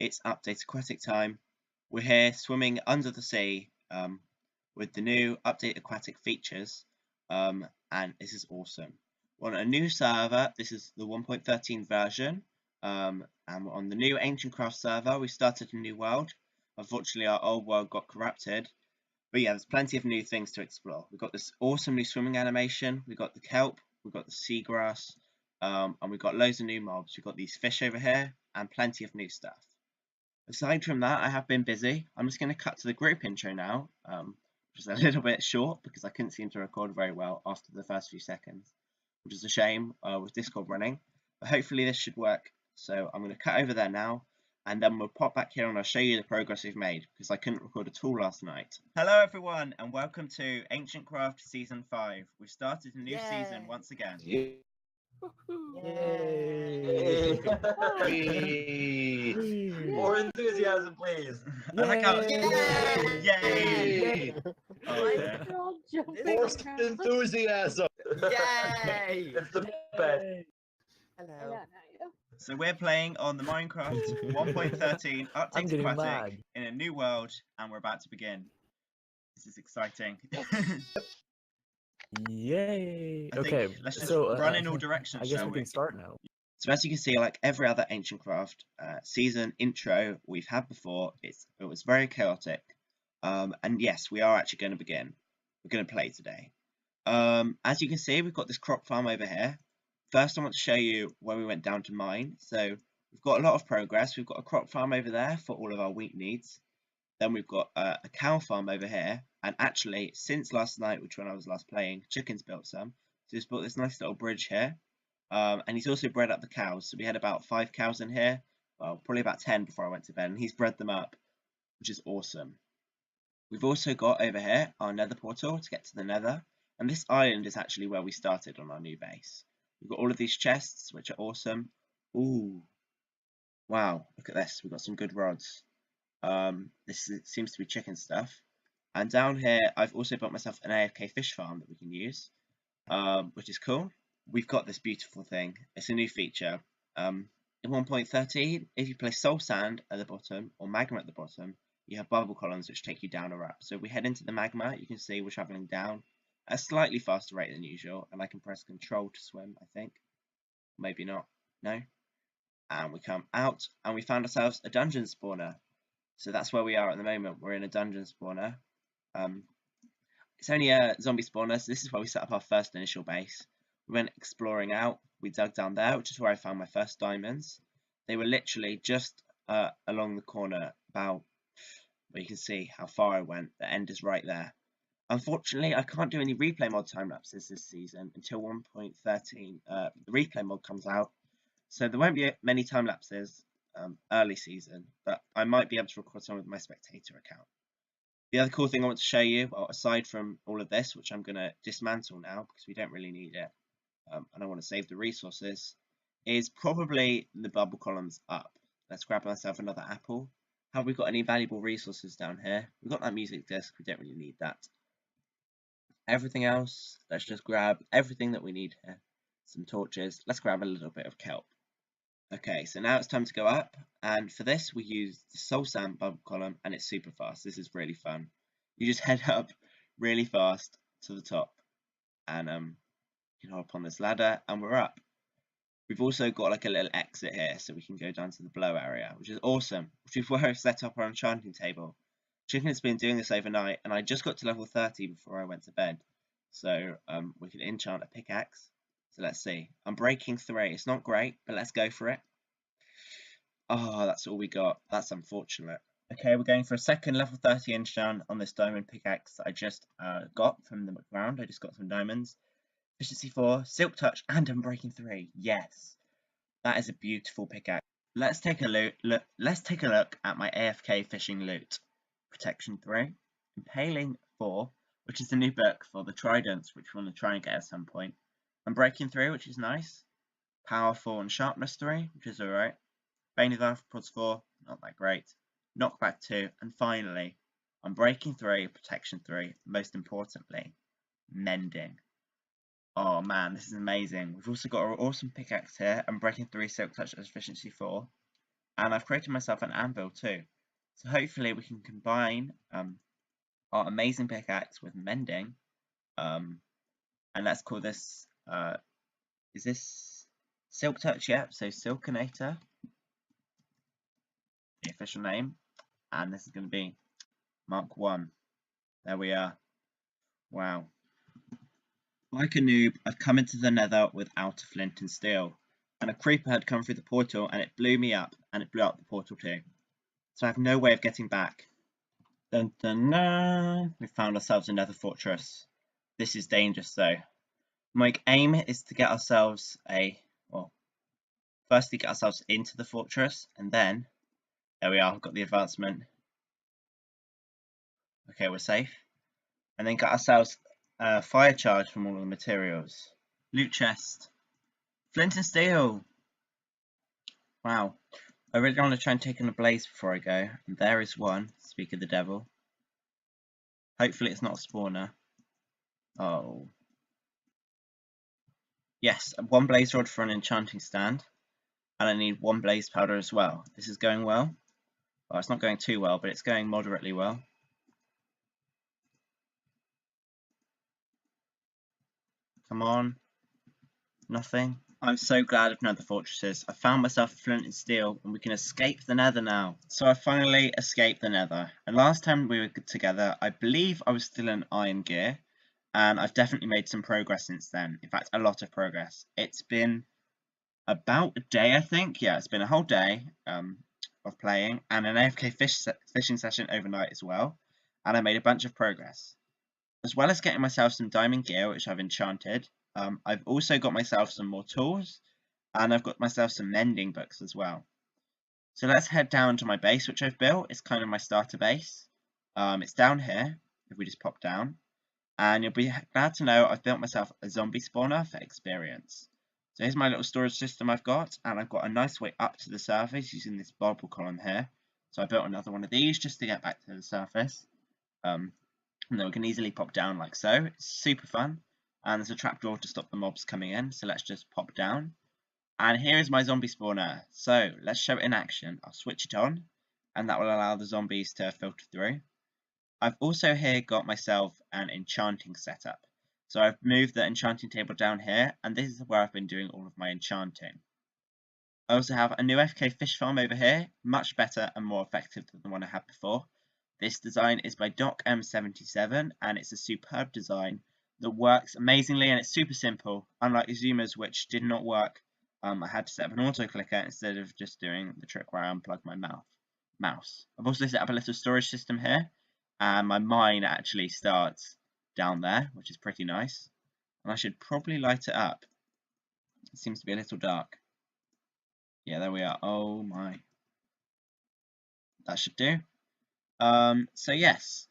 It's update aquatic time. We're here swimming under the sea with the new update aquatic features, and this is awesome. We're on a new server. This is the 1.13 version, and we're on the new Ancientcraft server. We started a new world. Unfortunately, our old world got corrupted. But yeah, there's plenty of new things to explore. We've got this awesome new swimming animation. We've got the kelp. We've got the seagrass. And we've got loads of new mobs. We've got these fish over here and plenty of new stuff. Aside from that, I have been busy. I'm just going to cut to the group intro now, which is a little bit short because I couldn't seem to record very well after the first few seconds, which is a shame with Discord running. But hopefully this should work. So I'm going to cut over there now. And then we'll pop back here and I'll show you the progress we've made because I couldn't record at all last night. Hello everyone and welcome to Ancientcraft Season 5. We've started a new season once again. Yay! More enthusiasm, please. I like how Yay! Forced enthusiasm! Yay! It's the best. Hello. So we're playing on the Minecraft 1.13 update aquatic in a new world, and we're about to begin. This is exciting. Yay! Okay, let's just run in all directions. I guess we can start now. So as you can see, like every other Ancientcraft season intro we've had before, it was very chaotic. And yes, we are actually going to begin. We're going to play today. As you can see, we've got this crop farm over here. First, I want to show you where we went down to mine. So we've got a lot of progress. We've got a crop farm over there for all of our wheat needs. Then we've got a cow farm over here. And actually, since last night, which when I was last playing, chickens built some. So he's built this nice little bridge here. And he's also bred up the cows. So we had about 5 cows in here. Well, probably about 10 before I went to bed. And he's bred them up, which is awesome. We've also got over here our nether portal to get to the nether. And this island is actually where we started on our new base. We've got all of these chests, which are awesome. Ooh. Wow, look at this. We've got some good rods. Seems to be chicken stuff. And down here, I've also built myself an AFK fish farm that we can use, which is cool. We've got this beautiful thing. It's a new feature. In 1.13, if you place soul sand at the bottom or magma at the bottom, you have bubble columns which take you down or up. So if we head into the magma, you can see we're traveling down at a slightly faster rate than usual, and I can press control to swim, I think. Maybe not. No. And we come out, and we found ourselves a dungeon spawner. So that's where we are at the moment. We're in a dungeon spawner. It's only a zombie spawner, so this is where we set up our first initial base. We went exploring out. We dug down there, which is where I found my first diamonds. They were literally just along the corner, about where you can see how far I went. The end is right there. Unfortunately, I can't do any replay mod time lapses this season until 1.13. The replay mod comes out, so there won't be many time lapses early season, but I might be able to record some with my spectator account. The other cool thing I want to show you, well, aside from all of this, which I'm going to dismantle now because we don't really need it, and I want to save the resources, is probably the bubble columns up. Let's grab myself another apple. Have we got any valuable resources down here? We've got that music disc, we don't really need that. Everything else, let's just grab everything that we need here. Some torches, let's grab a little bit of kelp. Okay, so now it's time to go up, and for this we use the soul sand bubble column, and it's super fast. This is really fun. You just head up really fast to the top, and you can hop on this ladder, and we're up. We've also got like a little exit here, so we can go down to the below area, which is awesome. Which is where I've set up our enchanting table. Chicken has been doing this overnight, and I just got to level 30 before I went to bed. So we can enchant a pickaxe. So let's see. I'm breaking 3. It's not great, but let's go for it. Oh, that's all we got. That's unfortunate. Okay, we're going for a second level 30 enchant on this diamond pickaxe that I just got from the ground. I just got some diamonds. Efficiency 4, silk touch, and I'm breaking 3. Yes, that is a beautiful pickaxe. Let's take a look. Let's take a look at my AFK fishing loot. Protection 3, Impaling 4, which is the new book for the tridents, which we want to try and get at some point. I'm breaking 3, which is nice. Power 4 and sharpness 3, which is alright. Bane of Arthropods 4, not that great. Knockback 2, and finally, I'm breaking 3, protection 3, most importantly, mending. Oh man, this is amazing. We've also got our awesome pickaxe here. I'm breaking 3, silk touch, efficiency 4. and I've created myself an anvil too. So hopefully we can combine our amazing pickaxe with mending, and let's call this, is this Silk Touch? Yep, so Silkinator, the official name, and this is going to be Mark 1. There we are. Wow. Like a noob, I've come into the nether without a flint and steel, and a creeper had come through the portal and it blew me up, and it blew up the portal too. So I have no way of getting back. Dun dun dun! We found ourselves another fortress. This is dangerous though. My aim is to get ourselves well, firstly get ourselves into the fortress, and then, there we are, we've got the advancement. Okay, we're safe. And then get ourselves a fire charge from all of the materials. Loot chest. Flint and steel! Wow. I really want to try and take on a blaze before I go, and there is one, speak of the devil. Hopefully it's not a spawner. Oh. Yes, one blaze rod for an enchanting stand, and I need one blaze powder as well. This is going well. Well, it's not going too well, but it's going moderately well. Come on. Nothing. I'm so glad of nether fortresses. I found myself a flint and steel, and we can escape the nether now. So I finally escaped the nether, and last time we were together, I believe I was still in iron gear, and I've definitely made some progress since then. In fact, a lot of progress. It's been about a day, I think. Yeah, it's been a whole day of playing, and an AFK fishing session overnight as well, and I made a bunch of progress. As well as getting myself some diamond gear, which I've enchanted, I've also got myself some more tools, and I've got myself some mending books as well. So let's head down to my base, which I've built. It's kind of my starter base. It's down here, if we just pop down. And you'll be glad to know I've built myself a zombie spawner for experience. So here's my little storage system I've got, and I've got a nice way up to the surface using this bubble column here. So I built another one of these just to get back to the surface. And then we can easily pop down like so. It's super fun. And there's a trapdoor to stop the mobs coming in, so let's just pop down. And here is my zombie spawner. So let's show it in action. I'll switch it on, and that will allow the zombies to filter through. I've also here got myself an enchanting setup. So I've moved the enchanting table down here, and this is where I've been doing all of my enchanting. I also have a new FK fish farm over here, much better and more effective than the one I had before. This design is by Doc M77, and it's a superb design that works amazingly, and it's super simple, unlike Zuma's, which did not work. I had to set up an auto clicker instead of just doing the trick where I unplug my mouse. I've also set up a little storage system here, and my mine actually starts down there, which is pretty nice. And I should probably light it up. It seems to be a little dark. Yeah, there we are. Oh my. That should do. So yes,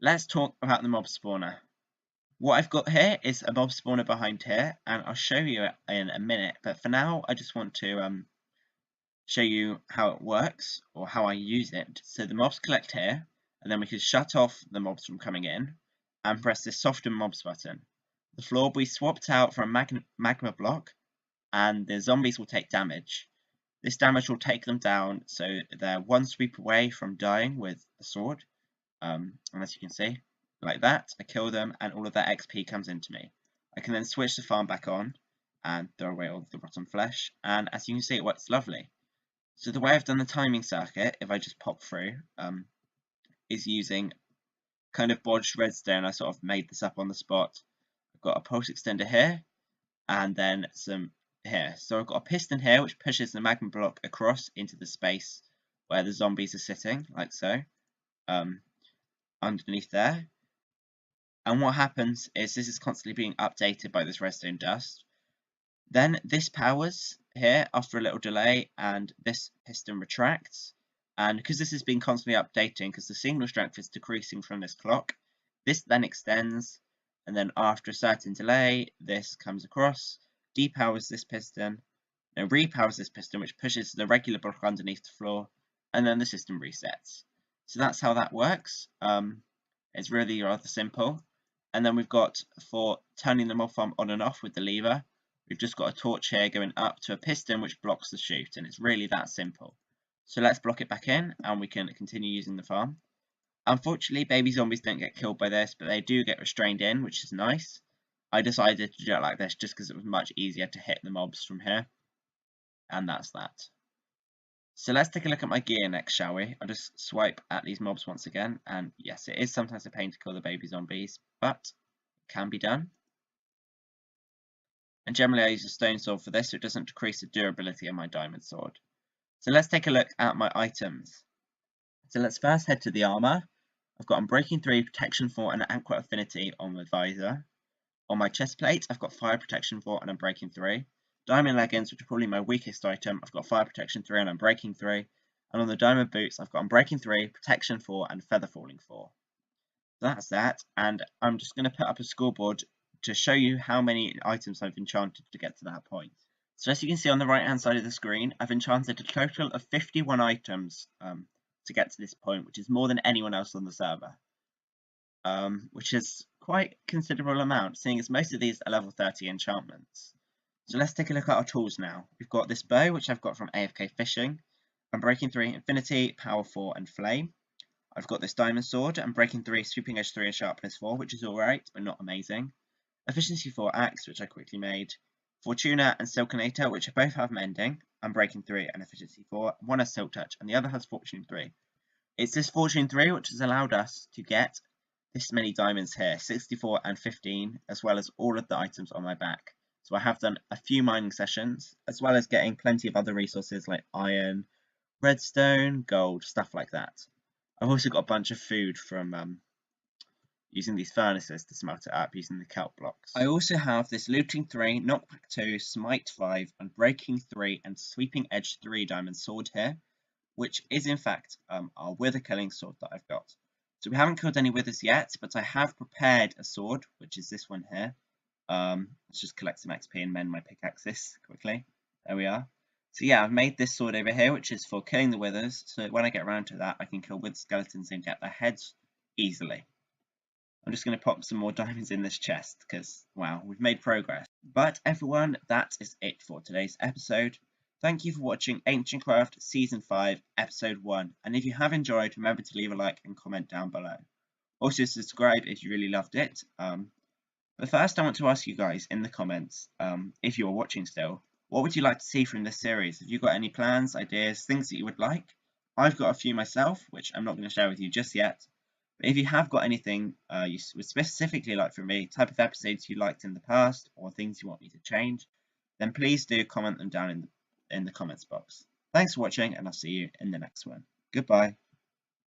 let's talk about the mob spawner. What I've got here is a mob spawner behind here, and I'll show you it in a minute, but for now I just want to show you how it works, or how I use it. So the mobs collect here, and then we can shut off the mobs from coming in, and press this soften mobs button. The floor will be swapped out for a magma block, and the zombies will take damage. This damage will take them down, so they're one sweep away from dying with a sword. And as you can see, like that, I kill them, and all of that XP comes into me. I can then switch the farm back on, and throw away all of the rotten flesh, and as you can see, it works lovely. So the way I've done the timing circuit, if I just pop through, is using kind of bodged redstone. I sort of made this up on the spot. I've got a pulse extender here, and then some here. So I've got a piston here which pushes the magma block across into the space where the zombies are sitting, like so, underneath there. And what happens is this is constantly being updated by this redstone dust. Then this powers here after a little delay, and this piston retracts. And because this has been constantly updating, because the signal strength is decreasing from this clock, this then extends, and then after a certain delay, this comes across, depowers this piston, and repowers this piston, which pushes the regular block underneath the floor, and then the system resets. So that's how that works. It's really rather simple. And then we've got, for turning the mob farm on and off with the lever, we've just got a torch here going up to a piston which blocks the chute, and it's really that simple. So let's block it back in and we can continue using the farm. Unfortunately, baby zombies don't get killed by this, but they do get restrained in, which is nice. I decided to do it like this just because it was much easier to hit the mobs from here. And that's that. So let's take a look at my gear next, shall we? I'll just swipe at these mobs once again, and yes, it is sometimes a pain to kill the baby zombies, but it can be done. And generally I use a stone sword for this, so it doesn't decrease the durability of my diamond sword. So let's take a look at my items. So let's first head to the armour. I've got Unbreaking 3, Protection 4 and Anklet Affinity on my visor. On my chest plate, I've got Fire Protection 4 and Unbreaking 3. Diamond leggings, which are probably my weakest item, I've got Fire Protection 3 and Unbreaking 3. And on the diamond boots, I've got Unbreaking 3, Protection 4 and Feather Falling 4. So that's that, and I'm just going to put up a scoreboard to show you how many items I've enchanted to get to that point. So as you can see on the right hand side of the screen, I've enchanted a total of 51 items to get to this point, which is more than anyone else on the server. Which is quite a considerable amount, seeing as most of these are level 30 enchantments. So let's take a look at our tools now. We've got this bow, which I've got from AFK Fishing, Unbreaking 3, Infinity, Power 4 and Flame. I've got this diamond sword, Unbreaking 3, Sweeping Edge 3 and Sharpness 4, which is alright, but not amazing. Efficiency 4 axe, which I quickly made. Fortuna and Silkinator, which both have mending, Unbreaking 3 and Efficiency 4. One has Silk Touch and the other has Fortune 3. It's this Fortune 3 which has allowed us to get this many diamonds here, 64 and 15, as well as all of the items on my back. So I have done a few mining sessions, as well as getting plenty of other resources like iron, redstone, gold, stuff like that. I've also got a bunch of food from using these furnaces to smelt it up using the kelp blocks. I also have this Looting 3, Knockback 2, Smite 5, Unbreaking 3 and Sweeping Edge 3 diamond sword here, which is in fact our wither killing sword that I've got. So we haven't killed any withers yet, but I have prepared a sword, which is this one here. Let's just collect some XP and mend my pickaxes quickly. There we are. So yeah, I've made this sword over here, which is for killing the withers. So when I get around to that, I can kill wither skeletons and get their heads easily. I'm just going to pop some more diamonds in this chest because, wow, we've made progress. But everyone, that is it for today's episode. Thank you for watching Ancientcraft Season 5, Episode 1, and if you have enjoyed, remember to leave a like and comment down below. Also subscribe if you really loved it. But first I want to ask you guys in the comments, if you're watching still, what would you like to see from this series? Have you got any plans, ideas, things that you would like? I've got a few myself, which I'm not going to share with you just yet. But if you have got anything you would specifically like from me, type of episodes you liked in the past, or things you want me to change, then please do comment them down in the comments box. Thanks for watching, and I'll see you in the next one. Goodbye.